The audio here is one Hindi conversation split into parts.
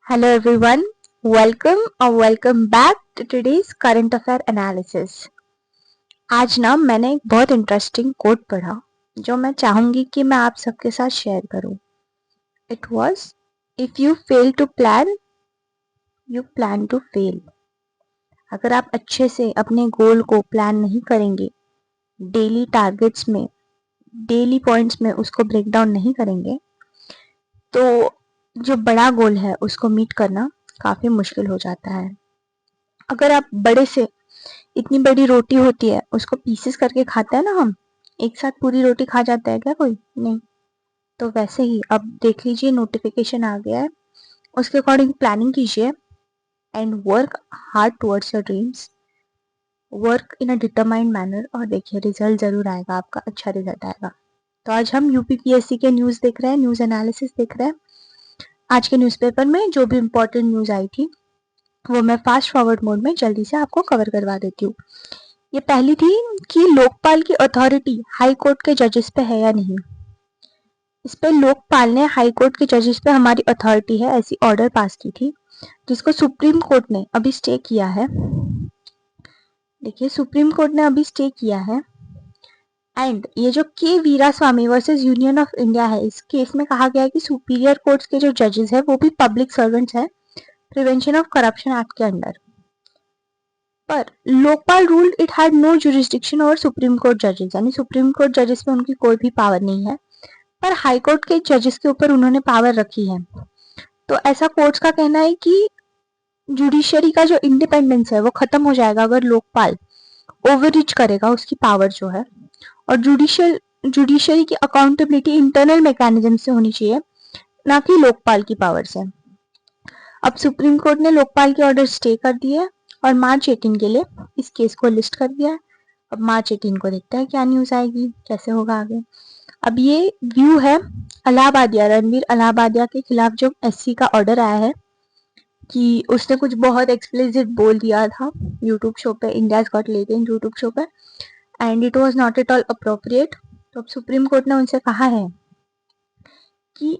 Hello everyone, welcome back to today's current affair analysis। आज ना मैंने एक बहुत इंटरेस्टिंग कोट पढ़ा जो मैं चाहूंगी कि मैं आप सबके साथ शेयर करूं। It was, if you fail to plan, you plan to fail। अगर आप अच्छे से अपने गोल को प्लान नहीं करेंगे, डेली टारगेट्स में, डेली पॉइंट्स में उसको ब्रेक डाउन नहीं करेंगे, तो जो बड़ा गोल है उसको मीट करना काफी मुश्किल हो जाता है। अगर आप बड़े से इतनी बड़ी रोटी होती है उसको पीसेस करके खाते हैं ना, हम एक साथ पूरी रोटी खा जाता है क्या कोई? नहीं। तो वैसे ही अब देख लीजिए, नोटिफिकेशन आ गया है, उसके अकॉर्डिंग प्लानिंग कीजिए and work hard towards your dreams, work in a determined manner, और देखिए रिजल्ट जरूर आएगा, आपका अच्छा रिजल्ट आएगा। तो आज हम यूपीपीएससी के न्यूज देख रहे हैं, न्यूज एनालिसिस देख रहे हैं। आज के न्यूज़पेपर में जो भी इम्पोर्टेंट न्यूज आई थी वो मैं फास्ट फॉरवर्ड मोड में जल्दी से आपको कवर करवा देती हूँ। ये पहली थी कि लोकपाल की अथॉरिटी हाई कोर्ट के जजेस पे है या नहीं। इस पे लोकपाल ने हाई कोर्ट के जजेस पे हमारी अथॉरिटी है ऐसी ऑर्डर पास की थी, जिसको सुप्रीम कोर्ट ने अभी स्टे किया है। देखिए, सुप्रीम कोर्ट ने अभी स्टे किया है। एंड ये जो के Veeraswami versus union of India है, इस केस में कहा गया है कि सुपीरियर कोर्ट्स के जो जजेस है वो भी पब्लिक सर्वेंट्स है प्रिवेंशन ऑफ करप्शन एक्ट के अंडर। पर Lokpal ruled it had no jurisdiction over supreme court जजेस, यानी सुप्रीम कोर्ट जजेस में उनकी कोई भी पावर नहीं है, पर हाई कोर्ट के जजेस के ऊपर उन्होंने पावर रखी है। तो ऐसा कोर्ट्स का कहना है कि जुडिशरी का जो इंडिपेंडेंस है वो खत्म हो जाएगा अगर लोकपाल ओवररीच करेगा उसकी पावर जो है, और जुडिशरी की अकाउंटेबिलिटी इंटरनल मैकेनिज्म से होनी चाहिए, ना कि लोकपाल की पावर से। अब सुप्रीम कोर्ट ने लोकपाल के ऑर्डर स्टे कर दिए और मार्च 18 के लिए इस केस को लिस्ट कर दिया है। अब मार्च 18 को देखते हैं क्या न्यूज आएगी, कैसे होगा आगे। अब ये व्यू है इलाहाबादिया, रणवीर इलाहाबादिया के खिलाफ जो एससी का ऑर्डर आया है कि उसने कुछ बहुत एक्सप्लिसिट बोल दिया था यूट्यूब शो पे, India's got talent YouTube show पे, and it was not at all appropriate. तो अब सुप्रीम कोर्ट ने उनसे कहा है कि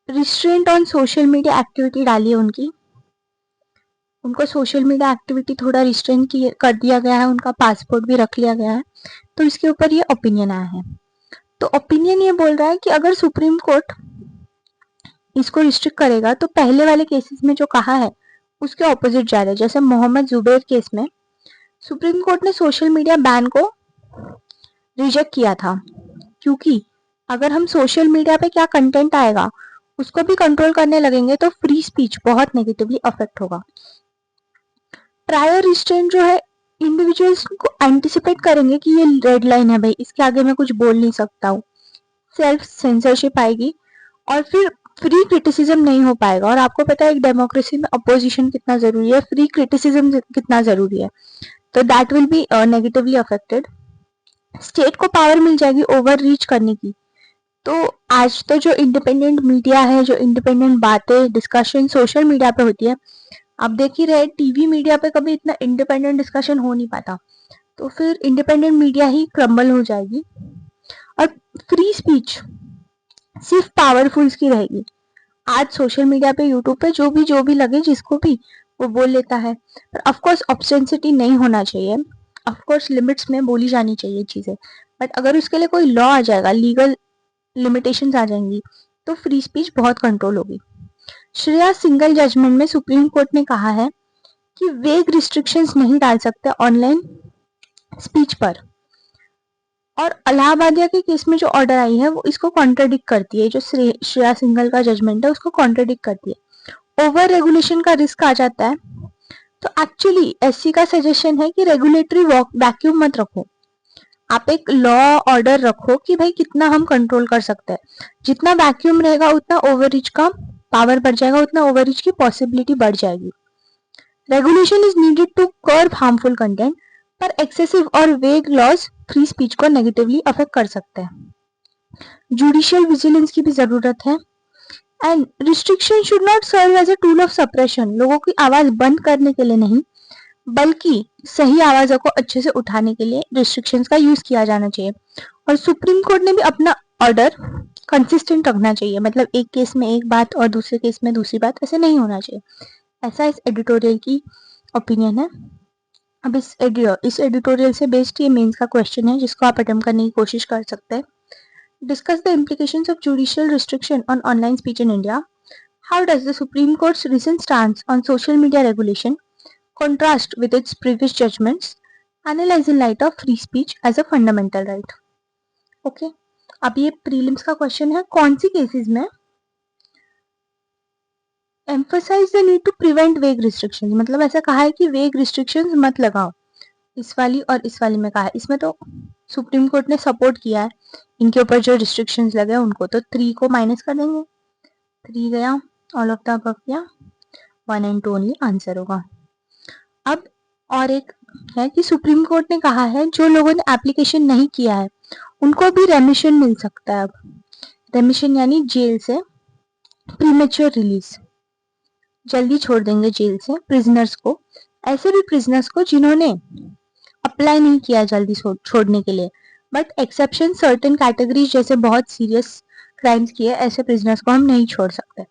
restraint on social media activity डालिए उनको सोशल मीडिया एक्टिविटी थोड़ा रिस्ट्रेन कर दिया गया है, उनका पासपोर्ट भी रख लिया गया है। तो इसके ऊपर ये ओपिनियन आया है। तो ओपिनियन ये बोल रहा है कि अगर सुप्रीम कोर्ट इसको रिस्ट्रिक्ट करेगा तो पहले वाले केसेस में जो कहा है उसके ऑपोजिट जा रहा है। जैसे मोहम्मद जुबैर केस में सुप्रीम कोर्ट ने सोशल मीडिया बैन को रिजेक्ट किया था, क्योंकि अगर हम सोशल मीडिया पे क्या कंटेंट आएगा उसको भी कंट्रोल करने लगेंगे तो फ्री स्पीच बहुत नेगेटिवली अफेक्ट होगा। प्रायर रिस्ट्रेंट जो है इंडिविजुअल्स को एंटिसिपेट करेंगे कि ये रेड लाइन है भाई, इसके आगे मैं कुछ बोल नहीं सकता हूँ, सेल्फ सेंसरशिप आएगी और फिर फ्री क्रिटिसिज्म नहीं हो पाएगा। और आपको पता है एक डेमोक्रेसी में अपोजिशन कितना जरूरी है, फ्री क्रिटिसिज्म कितना जरूरी है, तो that will be negatively affected. State को पावर मिल जाएगी ओवर रीच करने की। तो आज तो जो इंडिपेंडेंट मीडिया है, जो इंडिपेंडेंट बातें डिस्कशन सोशल मीडिया पे होती है, आप देख ही रहे टीवी मीडिया पे कभी इतना इंडिपेंडेंट डिस्कशन हो नहीं पाता, तो फिर इंडिपेंडेंट मीडिया ही क्रम्बल हो जाएगी और फ्री स्पीच सिर्फ पावरफुल्स की रहेगी। आज सोशल मीडिया पे यूट्यूब पे जो भी लगे जिसको भी वो बोल लेता है, पर ऑफकोर्स ऑब्सेंसिटी नहीं होना चाहिए, ऑफकोर्स लिमिट्स में बोली जानी चाहिए चीजें, बट अगर उसके लिए कोई लॉ आ जाएगा, लीगल लिमिटेशंस आ जाएंगी, तो फ्री स्पीच बहुत कंट्रोल होगी। श्रेया सिंगल जजमेंट में सुप्रीम कोर्ट ने कहा है कि वेग रिस्ट्रिक्शंस नहीं डाल सकते ऑनलाइन स्पीच पर, और इलाहाबादिया के केस में जो ऑर्डर आई है वो इसको कॉन्ट्रडिक्ट करती है, जो श्रेया सिंगल का जजमेंट है उसको कॉन्ट्रडिक्ट करती है। ओवर रेगुलेशन का रिस्क आ जाता है। तो एक्चुअली एससी का सजेशन है कि रेगुलेटरी वैक्यूम मत रखो, आप एक लॉ ऑर्डर रखो कि भाई कितना हम कंट्रोल कर सकते हैं। जितना वैक्यूम रहेगा उतना ओवररीच का पावर बढ़ जाएगा, उतना ओवररीच की पॉसिबिलिटी बढ़ जाएगी। Regulation is needed to curb harmful content, पर एक्सेसिव और वेग लॉज फ्री स्पीच को नेगेटिवली अफेक्ट कर सकते हैं। जुडिशियल विजिलेंस की भी जरूरत है, and restriction should not serve as a tool of suppression, लोगों की आवाज बंद करने के लिए नहीं, बल्कि सही आवाजों को अच्छे से उठाने के लिए रिस्ट्रिक्शंस का यूज किया जाना चाहिए। और सुप्रीम कोर्ट ने भी अपना ऑर्डर कंसिस्टेंट रखना चाहिए, मतलब एक केस में एक बात और दूसरे केस में दूसरी बात, ऐसे नहीं होना चाहिए। ऐसा इस एडिटोरियल की ओपिनियन है। अब इस एडिटोरियल से बेस्ड ये मेंस का क्वेश्चन है जिसको आप अटेम्प्ट करने की कोशिश कर सकते हैं। Discuss the implications of judicial restriction on online speech in India. How does the supreme courts recent stance on social media regulation contrast with its previous judgments? Analyze in light of free speech as a fundamental right. Okay अब ये प्रीलिम्स का क्वेश्चन है, कौन सी केसेस में emphasize the need to prevent vague restrictions, मतलब ऐसा कहा है कि वेग रिस्ट्रिक्शंस मत लगाओ। इस वाली और इस वाली में कहा है, इसमें तो सुप्रीम कोर्ट ने सपोर्ट किया है इनके ऊपर जो रिस्ट्रिक्शंस लगे उनको, तो 3 को माइनस कर देंगे, 3 गया, ऑल ऑफ द अबव गया, 1 and 2 ओनली आंसर होगा। अब और एक है कि सुप्रीम कोर्ट ने कहा है जो लोगों ने एप्लीकेशन नहीं किया है उनको भी रेमिशन मिल सकता है। अब रेमिशन यानी जेल से प्रीमेच्योर रिलीज, जल्दी छोड़ देंगे जेल से प्रिजनर्स को, ऐसे भी प्रिजनर्स को जिन्होंने अप्लाई नहीं किया जल्दी छोड़ने के लिए, बट एक्सेप्शन सर्टेन कैटेगरीज जैसे बहुत सीरियस क्राइम्स किए ऐसे प्रिजनर्स को हम नहीं छोड़ सकते।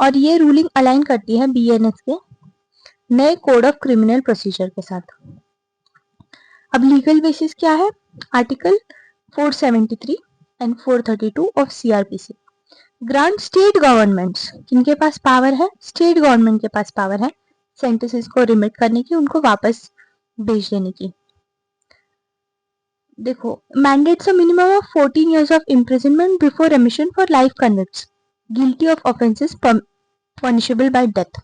और ये रूलिंग अलाइन करती है बीएनएस के नए कोड ऑफ क्रिमिनल प्रोसीजर के साथ। अब लीगल बेसिस क्या है? Article 473 and 432 of CrPC grant state governments, किनके पास पावर है? स्टेट गवर्नमेंट के पास पावर है सेंटेंसेस को रिमिट करने की, उनको वापस भेज देने की। देखो, mandates a minimum of 14 years of imprisonment before रेमिशन for life convicts guilty of offences punishable bye death,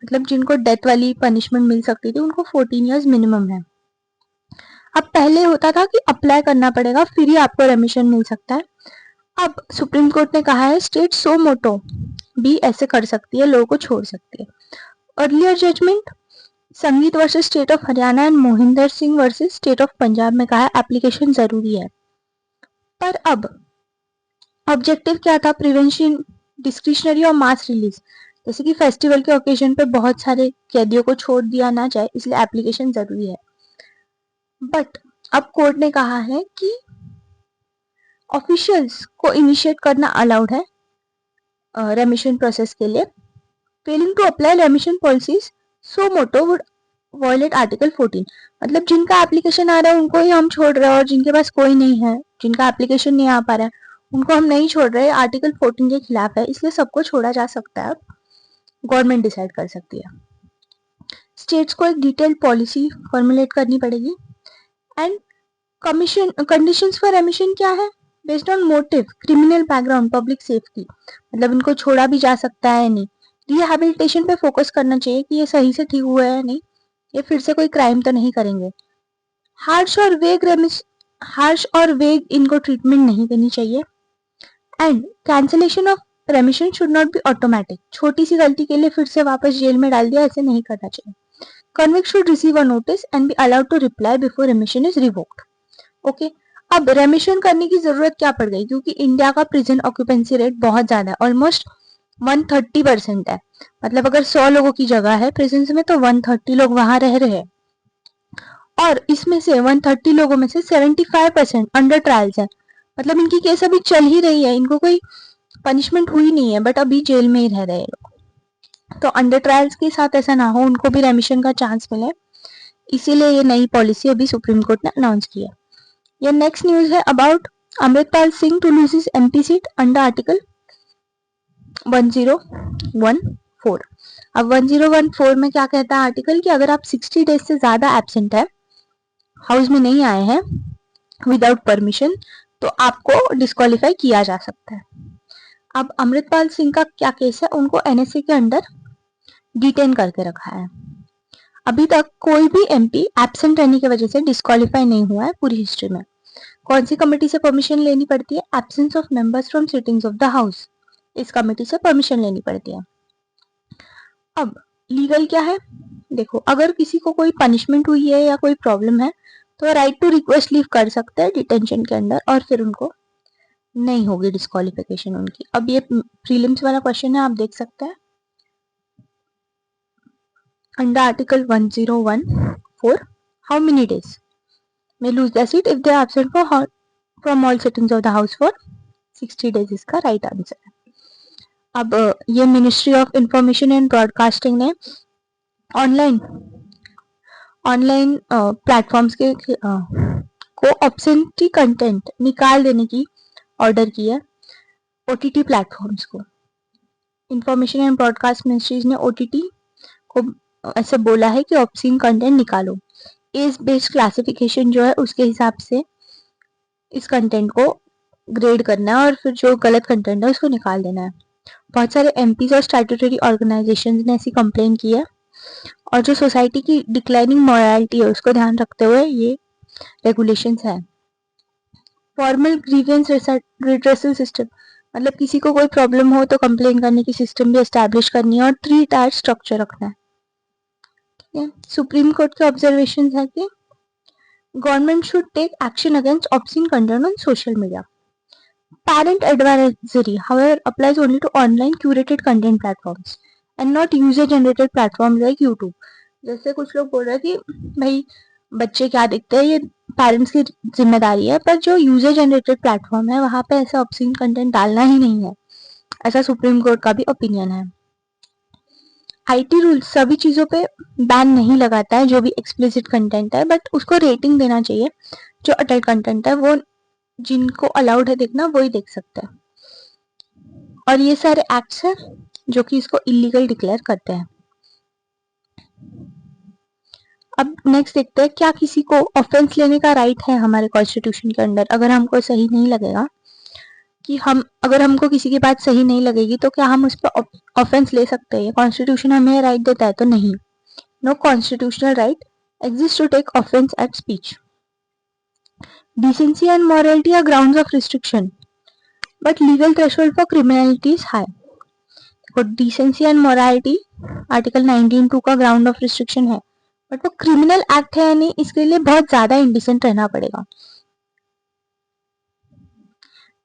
मतलब जिनको डेथ वाली पनिशमेंट मिल सकती थी उनको 14 years मिनिमम है। अब पहले होता था कि अप्लाई करना पड़ेगा फिर ही आपको रेमिशन मिल सकता है। अब सुप्रीम कोर्ट ने कहा है स्टेट सो मोटो भी ऐसे कर सकती है, लोगों को छोड़ सकती है। अर्लियर जजमेंट संगीत versus state of Haryana and Mohinder Singh versus state of Punjab में कहा है एप्लीकेशन जरूरी है। पर अब ऑब्जेक्टिव क्या था? प्रिवेंशन, डिस्क्रिशनरी और मास रिलीज, जैसे कि फेस्टिवल के ओकेजन पे बहुत सारे कैदियों को छोड़ दिया ना जाए इसलिए एप्लीकेशन जरूरी है। बट अब कोर्ट ने कहा है कि ऑफिशियल्स को इनिशिएट करना अलाउड है रेमिशन प्रोसेस के लिए। Failing to apply remission policies suo motu would violate article 14, मतलब जिनका एप्लीकेशन आ रहा है उनको ही हम छोड़ रहे हैं और जिनके पास कोई नहीं है, जिनका एप्लीकेशन नहीं आ पा रहा है उनको हम नहीं छोड़ रहे, आर्टिकल 14 के खिलाफ है, इसलिए सबको छोड़ा जा सकता है। गवर्नमेंट डिसाइड कर सकती है। स्टेट्स को एक डिटेल्ड पॉलिसी फॉर्मुलेट करनी पड़ेगी। एंड कमीशन कंडीशंस फॉर रेमिशन क्या है? Based on motive, criminal background, public safety, मतलब इनको छोड़ा भी जा सकता है नहीं। रिहैबिलिटेशन पे फोकस करना चाहिए कि ये सही से ठीक हुआ है नहीं, ये फिर से कोई क्राइम तो नहीं करेंगे। हार्श और वेग इनको ट्रीटमेंट नहीं देनी चाहिए। And cancellation of रेमिशन should not be automatic, छोटी सी गलती के लिए फिर से वापस जेल में डाल दिया, ऐसे नहीं करना चाहिए। Convict should receive a notice and be allowed to reply before remission is revoked. Okay, अब रेमिशन करने की जरूरत क्या पड़ गई? क्योंकि इंडिया का प्रिजन ऑक्यूपेंसी रेट बहुत ज्यादा है, ऑलमोस्ट 130% है, मतलब अगर 100 लोगों की जगह है प्रिजन में तो 130 लोग वहां रह रहे हैं, और इसमें से 130 लोगों में से 75% अंडर ट्रायल्स है, मतलब इनकी केस अभी चल ही रही है, इनको कोई पनिशमेंट हुई नहीं है बट अभी जेल में ही रह रहे हैं लोग। तो अंडर ट्रायल्स के साथ ऐसा ना हो, उनको भी रेमिशन का चांस मिले, इसीलिए ये नई पॉलिसी अभी सुप्रीम कोर्ट ने अनाउंस की है। ये नेक्स्ट न्यूज है about Amritpal Singh to lose his MP seat under article 1014। अब 1014 में क्या कहता है आर्टिकल कि अगर आप 60 डेज से ज्यादा एब्सेंट है, हाउस में नहीं आए हैं विदाउट परमिशन, तो आपको डिस्क्वालीफाई किया जा सकता है। अब अमृतपाल सिंह का क्या केस है? उनको एनएसए के अंडर डिटेन करके रखा है। अभी तक कोई भी एमपी एब्सेंट रहने की वजह से डिस्क्वालीफाई नहीं हुआ है पूरी हिस्ट्री में। कौन सी कमेटी से परमिशन लेनी पड़ती है? Absence of members from sittings of the house, इस कमेटी से परमिशन लेनी पड़ती है। अब लीगल क्या है? देखो, अगर किसी को कोई पनिशमेंट हुई है या कोई प्रॉब्लम है तो राइट टू रिक्वेस्ट लीव कर सकते हैं डिटेंशन के अंदर, और फिर उनको नहीं होगी डिस्क्वालिफिकेशन उनकी। अब ये प्रीलिम्स वाला क्वेश्चन है, आप देख सकते हैं। Under article 1014, how many days may lose their seat if they are absent from all sittings of the house for 60 days इसका राइट आंसर है। अब ये ministry of information and broadcasting ने ऑनलाइन प्लेटफॉर्म्स के को ऑब्सेंटी कंटेंट निकाल देने की ऑर्डर की है ओटीटी प्लेटफॉर्म्स को। इंफॉर्मेशन एंड ब्रॉडकास्ट मिनिस्ट्रीज ने ओटीटी को ऐसे बोला है कि ऑब्सीन कंटेंट निकालो। एज बेस्ड क्लासिफिकेशन जो है उसके हिसाब से इस कंटेंट को ग्रेड करना है और फिर जो गलत कंटेंट है उसको निकाल देना है। बहुत सारे एमपीज और स्टैट्यूटरी ऑर्गेनाइजेशंस ने ऐसी कंप्लेन की है और जो सोसाइटी की डिक्लाइनिंग मोरालिटी है उसको ध्यान रखते हुए ये रेगुलेशंस है। फॉर्मल ग्रीवेंस रिड्रेसल सिस्टम, मतलब किसी को कोई प्रॉब्लम हो तो कंप्लेन करने की सिस्टम भी एस्टैब्लिश करनी है और 3 टायर स्ट्रक्चर रखना है। ठीक है। सुप्रीम कोर्ट के ऑब्जर्वेशन है कि government should take action against obscene content on social media. Parent advisory, however, applies only to online curated content platforms and not user-generated platforms like YouTube. जैसे कुछ लोग बोल रहे हैं कि भाई बच्चे क्या देखते हैं ये पेरेंट्स की जिम्मेदारी है, पर जो यूजर जनरेटेड प्लेटफॉर्म है वहां पे ऐसा ऑब्सीन कंटेंट डालना ही नहीं है, ऐसा सुप्रीम कोर्ट का भी ओपिनियन है। आईटी रूल सभी चीजों पे बैन नहीं लगाता है जो भी एक्सप्लिसिट कंटेंट है, बट उसको रेटिंग देना चाहिए। जो अडल्ट कंटेंट है वो जिनको अलाउड है देखना वही देख सकते हैं, और ये सारे एक्ट्स हैं जो कि इसको इलीगल डिक्लेयर करते हैं। अब नेक्स्ट देखते हैं क्या किसी को ऑफेंस लेने का राइट है हमारे कॉन्स्टिट्यूशन के अंदर। अगर हमको सही नहीं लगेगा कि अगर हमको किसी की बात सही नहीं लगेगी तो क्या हम उस पर ऑफेंस ले सकते हैं? कॉन्स्टिट्यूशन हमें राइट देता है तो नहीं। No constitutional right exist to take offence at speech. Decency and morality are grounds of restriction, but legal threshold for criminality is high. तो डिसेंसी एंड मोरालिटी आर्टिकल 19(2) का ग्राउंड ऑफ रिस्ट्रिक्शन है, बट वो क्रिमिनल एक्ट है या नहीं इसके लिए बहुत ज्यादा इंडिसेंट रहना पड़ेगा।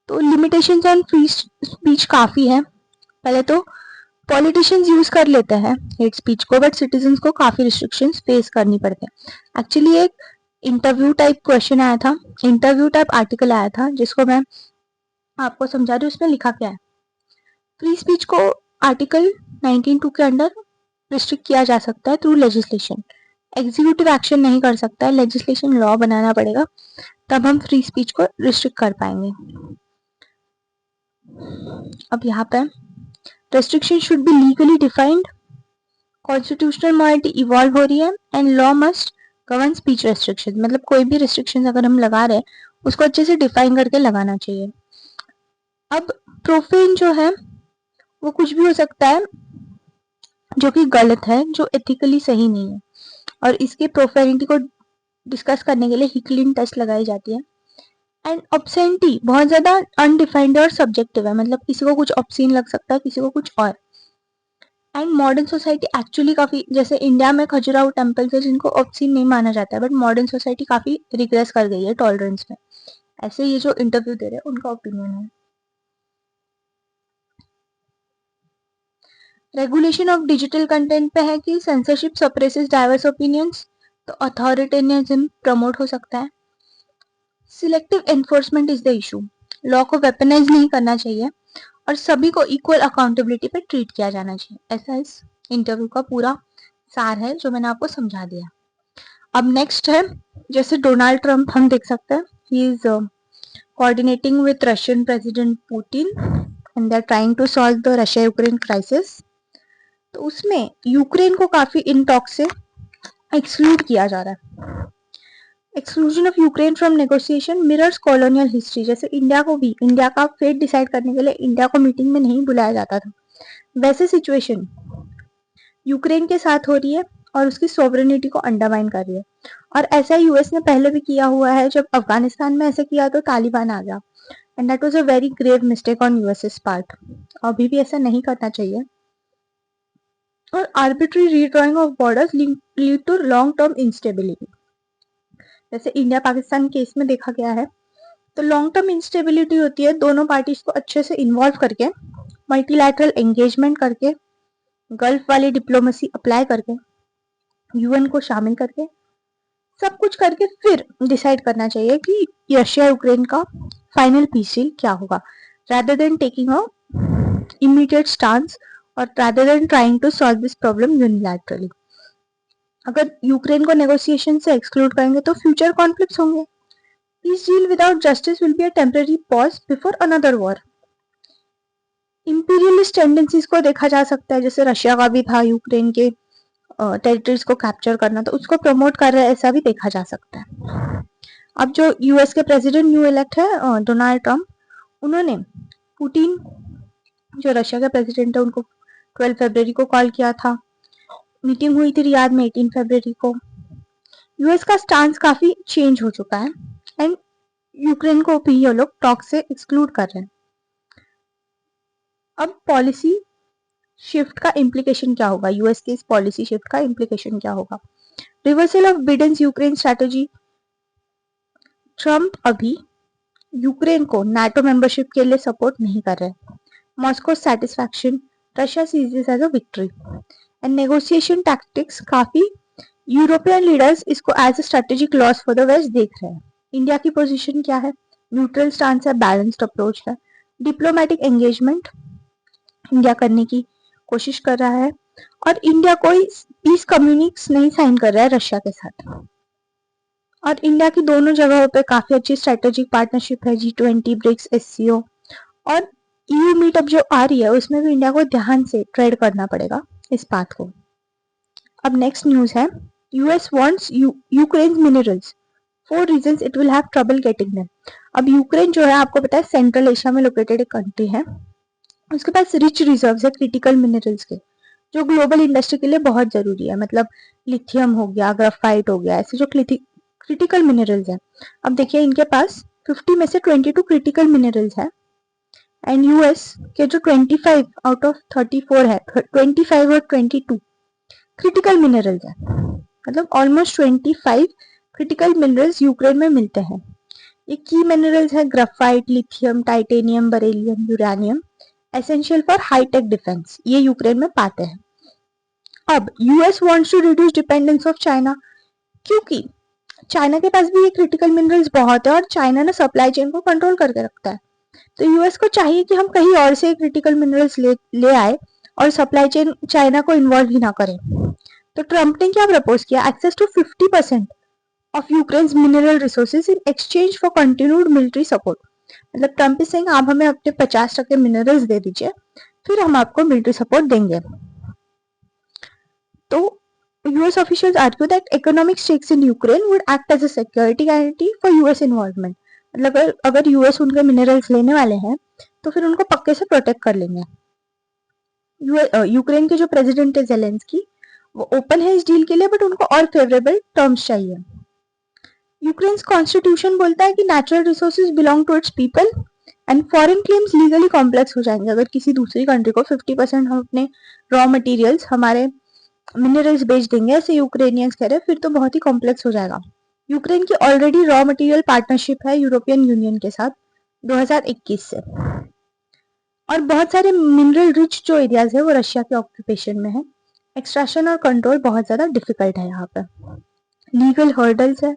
तो लिमिटेशंस ऑन फ्री स्पीच काफी है। पहले तो पॉलिटिशियंस यूज कर लेते हैं हेट स्पीच को, बट सिटीजन्स को काफी रिस्ट्रिक्शंस फेस करनी पड़ती है। एक्चुअली एक इंटरव्यू टाइप क्वेश्चन आया था, इंटरव्यू टाइप आर्टिकल आया था जिसको मैं आपको समझा रही हूँ। उसमें लिखा क्या है, फ्री स्पीच को आर्टिकल 19(2) के अंडर रिस्ट्रिक्ट किया जा सकता है थ्रू लेजिस्लेशन। एग्जीक्यूटिव एक्शन नहीं कर सकता है, लेजिस्लेशन लॉ बनाना पड़ेगा, तब हम फ्री स्पीच को रिस्ट्रिक्ट कर पाएंगे। अब यहाँ पे restriction should be legally defined, constitutional morality evolve हो रही है and law must govern speech restriction. मतलब कोई भी रिस्ट्रिक्शन अगर हम लगा रहे हैं उसको अच्छे से डिफाइन करके लगाना चाहिए। अब प्रोफेन जो है वो कुछ भी हो सकता है जो कि गलत है, जो एथिकली सही नहीं है, और इसके प्रोफेनिटी को डिस्कस करने के लिए हिकलिन टेस्ट लगाई जाती है। एंड ऑब्सेंटी बहुत ज्यादा अनडिफाइंड और सब्जेक्टिव है, मतलब किसी को कुछ ऑब्सीन लग सकता है, किसी को कुछ और। एंड मॉडर्न सोसाइटी एक्चुअली काफी, जैसे इंडिया में खजुराहो टेम्पल्स है जिनको ऑब्सीन नहीं माना जाता है, बट मॉडर्न सोसाइटी काफी रिग्रेस कर गई है टॉलरेंस में। ऐसे ये जो इंटरव्यू दे रहे हैं उनका ओपिनियन है। रेगुलेशन ऑफ डिजिटल कंटेंट पे है कि सेंसरशिप सप्रेसेस डाइवर्स ओपिनियंस, तो अथॉरिटेरियनिज्म प्रमोट हो सकता है। Selective enforcement is the issue, law को वेपनाइज नहीं करना चाहिए और सभी को इक्वल अकाउंटेबिलिटी पे ट्रीट किया जाना चाहिए। ऐसा इस इंटरव्यू का पूरा सार है जो मैंने आपको समझा दिया। अब नेक्स्ट है, जैसे डोनाल्ड ट्रंप हम देख सकते हैं, he is coordinating with Russian president Putin and they are trying to solve the Russia Ukraine crisis. तो उसमें यूक्रेन को काफी इन टॉक से एक्सक्लूड किया जा रहा है। Exclusion of Ukraine from negotiation mirrors colonial history. जैसे इंडिया को भी इंडिया का फेट डिसाइड करने के लिए इंडिया को मीटिंग में नहीं बुलाया जाता था, वैसे सिचुएशन यूक्रेन के साथ हो रही है और उसकी सोवरेनिटी को अंडरमाइन कर रही है। और ऐसा यूएस ने पहले भी किया हुआ है, जब अफगानिस्तान में ऐसे किया तो तालिबान आ गया, and that was a very grave mistake on US's part. अभी भी ऐसा नहीं करना चाहिए। और arbitrary redrawing of borders lead to long term instability. जैसे इंडिया पाकिस्तान केस में देखा गया है, तो लॉन्ग टर्म इंस्टेबिलिटी होती है दोनों पार्टीज को अच्छे से इन्वॉल्व करके, मल्टीलैटरल एंगेजमेंट करके, गल्फ वाली डिप्लोमेसी अप्लाई करके, यूएन को शामिल करके, सब कुछ करके फिर डिसाइड करना चाहिए कि रशिया यूक्रेन का फाइनल पीस डील क्या होगा। rather than taking a immediate stance or rather than trying to solve this problem unilaterally. अगर यूक्रेन को नेगोशिएशन से एक्सक्लूड करेंगे तो फ्यूचर कॉन्फ्लिक्ट्स होंगे. Peace deal without justice will be a temporary pause before another war. Imperialist tendencies को देखा जा सकता है, जैसे रशिया का भी था यूक्रेन के टेरिटरीज को कैप्चर करना, तो उसको प्रमोट कर रहा है, ऐसा भी देखा जा सकता है. अब जो यूएस के प्रेसिडेंट न्यू इलेक्ट है डोनाल्ड ट्रंप, उन्होंने पुतिन जो रशिया के प्रेसिडेंट है उनको 12 फरवरी को कॉल किया था. मीटिंग हुई थी रियाद में 18 फरवरी को. यूएस का स्टांस काफी चेंज हो चुका है एंड यूक्रेन को भी ये लोग टॉक से एक्सक्लूड कर रहे हैं. अब पॉलिसी शिफ्ट का इम्प्लीकेशन क्या होगा, यूएस के इस पॉलिसी शिफ्ट का इम्प्लीकेशन क्या होगा. Reversal of Biden's Ukraine strategy. Trump अभी यूक्रेन को नाटो मेंबरशिप के लिए सपोर्ट नहीं कर रहे. Moscow satisfaction, Russia sees this as a victory and negotiation tactics. काफी यूरोपियन लीडर्स इसको as a strategic loss for the west देख रहे हैं. इंडिया की पोजीशन क्या है, न्यूट्रल स्टांस है, बैलेंस्ड अप्रोच है. डिप्लोमेटिक एंगेजमेंट इंडिया करने की कोशिश कर रहा है और इंडिया कोई पीस कम्युनिक्स नहीं साइन कर रहा है रशिया के साथ. और इंडिया की दोनों जगहों पे काफी अच्छी स्ट्रेटेजिक पार्टनरशिप है, G20, ब्रिक्स, SCO और EU मीटअप जो आ रही है उसमें भी इंडिया को ध्यान से ट्रेड करना पड़ेगा इस बात को. अब नेक्स्ट न्यूज है, US wants Ukraine minerals, 4 reasons it will have trouble getting them. अब यूक्रेन जो है आपको पता है सेंट्रल एशिया में लोकेटेड एक कंट्री है, उसके पास रिच रिजर्व्स है क्रिटिकल मिनरल्स के, जो ग्लोबल इंडस्ट्री के लिए बहुत जरूरी है. मतलब लिथियम हो गया, ग्राफाइट हो गया, ऐसे जो क्रिटिकल मिनरल्स है. अब देखिए इनके पास 50 में से 22 क्रिटिकल मिनरल्स है एंड यूएस के जो 25 आउट ऑफ 34 है, 25 और 22 क्रिटिकल मिनरल्स है. मतलब ऑलमोस्ट 25 क्रिटिकल मिनरल्स यूक्रेन में मिलते हैं. ये की मिनरल्स है graphite, lithium, titanium, beryllium, uranium, essential for high tech defence, ये यूक्रेन में पाते हैं. अब US wants to reduce dependence of China, क्योंकि चाइना के पास भी ये क्रिटिकल मिनरल्स बहुत है और चाइना ना सप्लाई चेन को कंट्रोल करके रखता है. तो यूएस को चाहिए कि हम कहीं और से क्रिटिकल मिनरल्स ले आए और सप्लाई चेन चाइना को इन्वॉल्व ही ना करें. तो ट्रंप ने क्या प्रपोज किया, access to 50% of Ukraine's mineral resources in exchange for continued military support. मतलब ट्रंप इज सेइंग आप हमें अपने 50% मिनरल्स दे दीजिए, फिर हम आपको मिलिट्री सपोर्ट देंगे. तो US officials argue that economic stakes in Ukraine would act as a security guarantee for US involvement. मतलब अगर US उनके मिनरल्स लेने वाले हैं तो फिर उनको पक्के से प्रोटेक्ट कर लेंगे. यूक्रेन के जो प्रेसिडेंट है जेलेंस्की, वो ओपन है इस डील के लिए, बट उनको और फेवरेबल टर्म्स चाहिए. यूक्रेन कॉन्स्टिट्यूशन बोलता है कि natural resources belong to its people and foreign claims legally complex हो जाएंगे. अगर किसी दूसरी कंट्री को 50% हम अपने रॉ मटेरियल्स, हमारे मिनरल्स बेच देंगे, ऐसे यूक्रेनियंस कह रहे हैं, फिर तो बहुत ही कॉम्प्लेक्स हो जाएगा. यूक्रेन की ऑलरेडी रॉ मटेरियल पार्टनरशिप है यूरोपियन यूनियन के साथ 2021 से, और बहुत सारे मिनरल रिच जो एरियाज है वो रशिया के ऑक्यूपेशन में है. एक्सट्रैक्शन और कंट्रोल बहुत ज्यादा डिफिकल्ट है यहाँ पे. लीगल हर्डल्स है,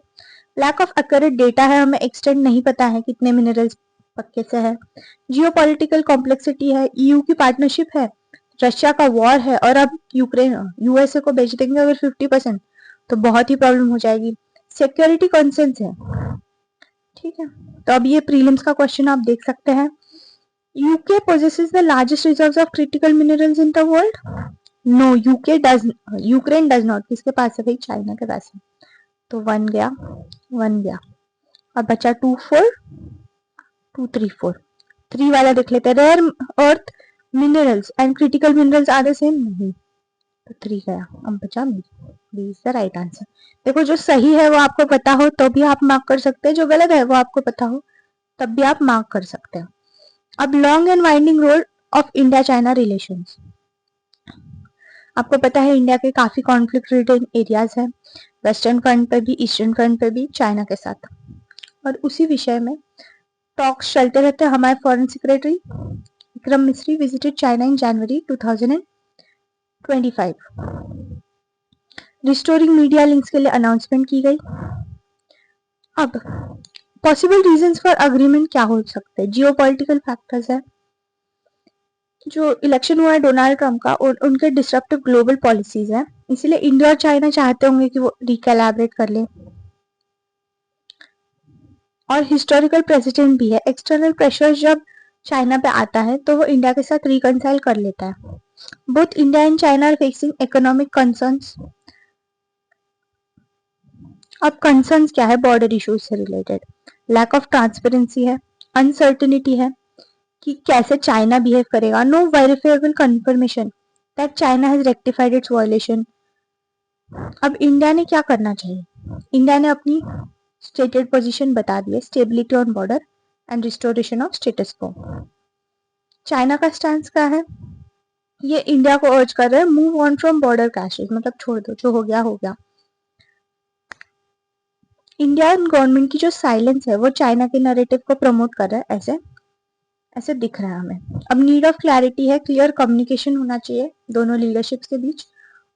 लैक ऑफ एक्यूरेट डेटा है, हमें एक्सटेंट नहीं पता है कितने मिनरल्स पक्के से है. जियोपॉलिटिकल कॉम्प्लेक्सिटी है, EU की पार्टनरशिप है, रशिया का वॉर है, और अब यूक्रेन यूएसए को बेच देंगे अगर 50%, तो बहुत ही प्रॉब्लम हो जाएगी. सिक्योरिटी कंसर्न्स है. ठीक है, तो अब ये प्रीलिम्स का क्वेश्चन आप देख सकते हैं. UK possesses the largest reserves of critical minerals in the world. No, Ukraine does not. किसके पास है भाई, चाइना के पास है. तो 1 गया, 1 गया. अब बचा 2 4 2 3 4. 3 वाला देख लेते हैं. Rare earth minerals and critical minerals are the same, नहीं, तो 3 गया. अब बचा B is the right answer. देखो जो सही है वो आपको पता हो तो भी आप मार्क कर सकते हैं, जो गलत है वो आपको पता हो तब भी आप मार्क कर सकते हैं. अब long and winding road of India China relations. आपको पता है इंडिया के काफी कॉन्फ्लिक्ट रिटन एरियाज है, वेस्टर्न फ्रंट पे भी, ईस्टर्न फ्रंट पे भी, चाइना के साथ. और उसी विषय में टॉक्स चलते रहते हैं. हमारे foreign secretary Vikram Misri visited China in January 2025. Restoring media links के लिए अनाउंसमेंट की गई. अब पॉसिबल रीजंस फॉर अग्रीमेंट क्या हो सकते हैं? जियो पॉलिटिकल फैक्टर्स है, जो इलेक्शन हुआ है डोनाल्ड ट्रंप का और उनके डिसरप्टिव ग्लोबल पॉलिसीज है, इसीलिए इंडिया और चाइना चाहते होंगे कि वो रिकैलिब्रेट कर ले। और हिस्टोरिकल प्रेसिडेंट भी है, एक्सटर्नल प्रेशर जब चाइना पे आता है तो वो इंडिया के साथ रिकनसाइल कर लेता है। Both India and China are facing economic concerns. अब कंसर्न्स क्या है? बॉर्डर इश्यूज से रिलेटेड लैक ऑफ ट्रांसपेरेंसी है, अनसर्टिनिटी है कि कैसे चाइना बिहेव करेगा, no verifiable confirmation that China has rectified its violation. अब इंडिया ने क्या करना चाहिए? इंडिया ने अपनी स्टेटेड पोजीशन बता दी है, stability on border and restoration of status को। चाइना का स्टैंड क्या है? ये इंडिया को अर्ज कर रहा है move on from border clashes, मतलब छोड़ दो, जो हो गया हो गया। इंडियन गवर्नमेंट की जो साइलेंस है वो चाइना के नैरेटिव को प्रमोट कर रहा है, ऐसे ऐसे दिख रहा है हमें। अब नीड ऑफ क्लैरिटी है, क्लियर कम्युनिकेशन होना चाहिए दोनों लीडरशिप्स के बीच।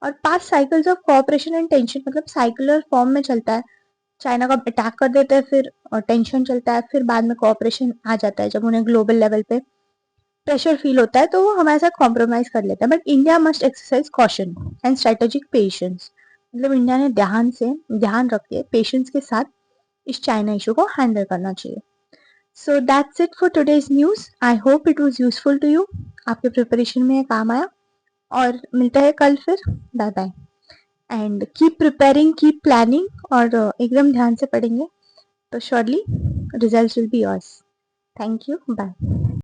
और past cycles of cooperation and tension, मतलब साइकुलर फॉर्म में चलता है। चाइना का अटैक कर देते हैं, फिर टेंशन चलता है, फिर बाद में कोऑपरेशन आ जाता है जब उन्हें ग्लोबल लेवल पे प्रेशर फील होता है तो वो हमारे साथ कॉम्प्रोमाइज कर लेता है। But India must exercise caution and strategic patience, मतलब इंडिया ने ध्यान रख के पेशेंस के साथ इस चाइना इशू को हैंडल करना चाहिए। So that's it for today's news. I hope it was useful to you, आपके प्रिपरेशन में काम आया। और मिलते हैं कल फिर। Bye bye and keep preparing, keep planning, और एकदम ध्यान से पढ़ेंगे तो surely result will be yours. Thank you, bye.